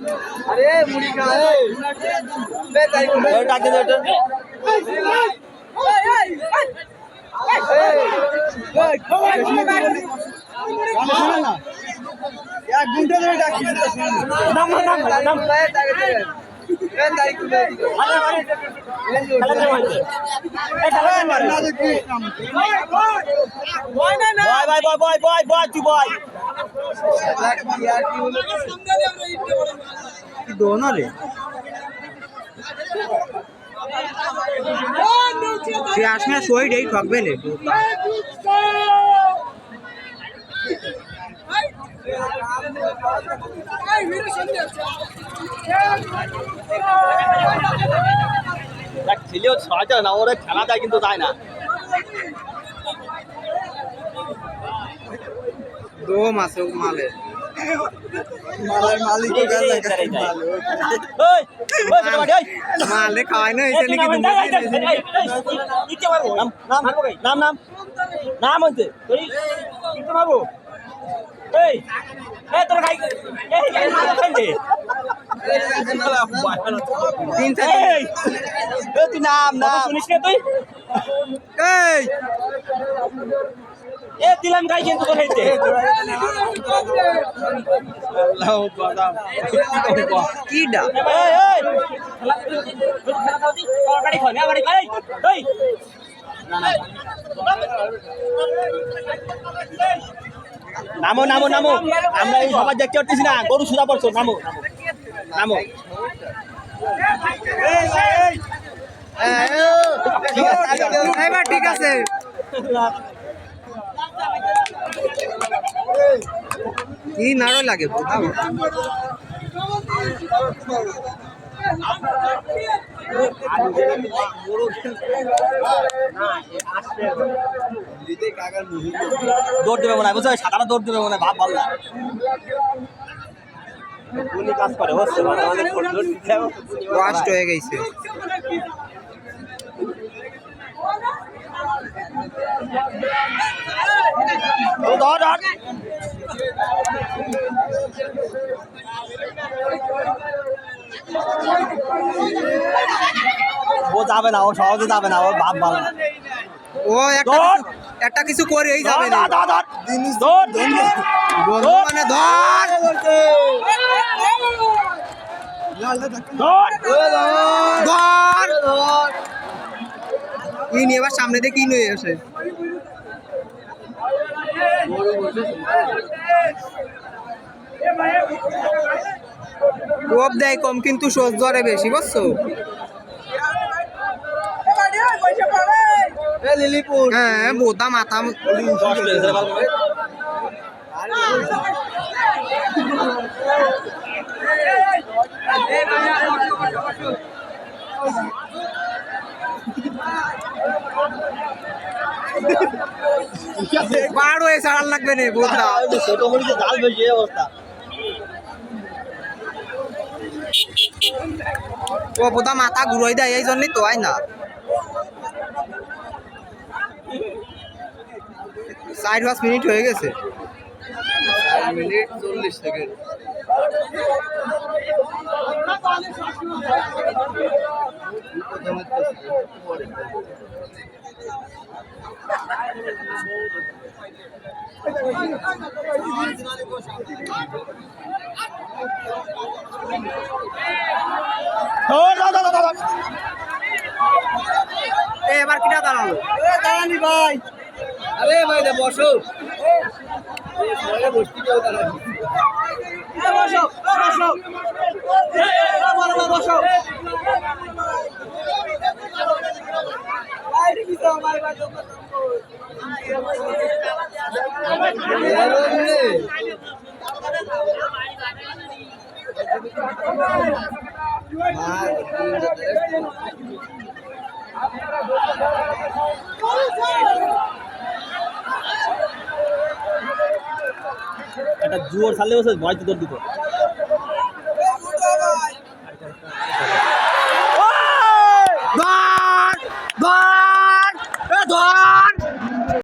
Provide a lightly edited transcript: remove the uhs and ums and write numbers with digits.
अरे मुड़ी का है बे ताई को डाक दे बेटा एक घंटे में डाक नाम दोनों रे আসলে সইটাই ঠকবে রে খেলেও ছয়টা না ওরা খেলা যায় কিন্তু যায় না দো মাসে মালে মালিক মালে খাওয়াই না এসে নাকি নাম নাম নাম হচ্ছে মারবো এই তোর খাই তুই নাম নাম শুনিস না তুই এই দিলাম খাই কিন্তু তোর খাইতে কিডা নামো নামো নামো আমরা এই সবাই দেখতে পারতেছি না গরু সুদা পড়ছো নামো নামো ঠিক আছে কি নাড়ো লাগে দৌড় দেবে মনে হয় বুঝছো সাঁতারা দৌড় দেবে মনে হয় ভাব ভালো কাজ করে কষ্ট হয়ে গেছে ও যাবে না ও সহজে যাবে না ওর ভাব ভালো ও একটা কিছু করেই যাবে না মানে ধর এবার সামনে দিয়ে কি নিয়ে আসে কোপ দেয় কম কিন্তু সোজ ধরে বেশি বুঝছো হ্যাঁ বোতা মাথা বার হয়ে ছাড়ার লাগবে না বোতা ছোট মরিচে জাল বেশি অবস্থা ও বোতা মাথা ঘুরাই দেয় এই জন্যই তো হয় না 4-5 মিনিট হয়ে গেছে 4 মিনিট 40 সেকেন্ড এবার কিটা দাঁড়ালো দাঁড়ানি ভাই আরে ভাই দে বসো বসতি কেউ দাঁড়ানি বসো বসো বসো বাইরে কি তো আমার ভাই একটা জোর ছাড়লে বসে ভয় তো দৌড় দিত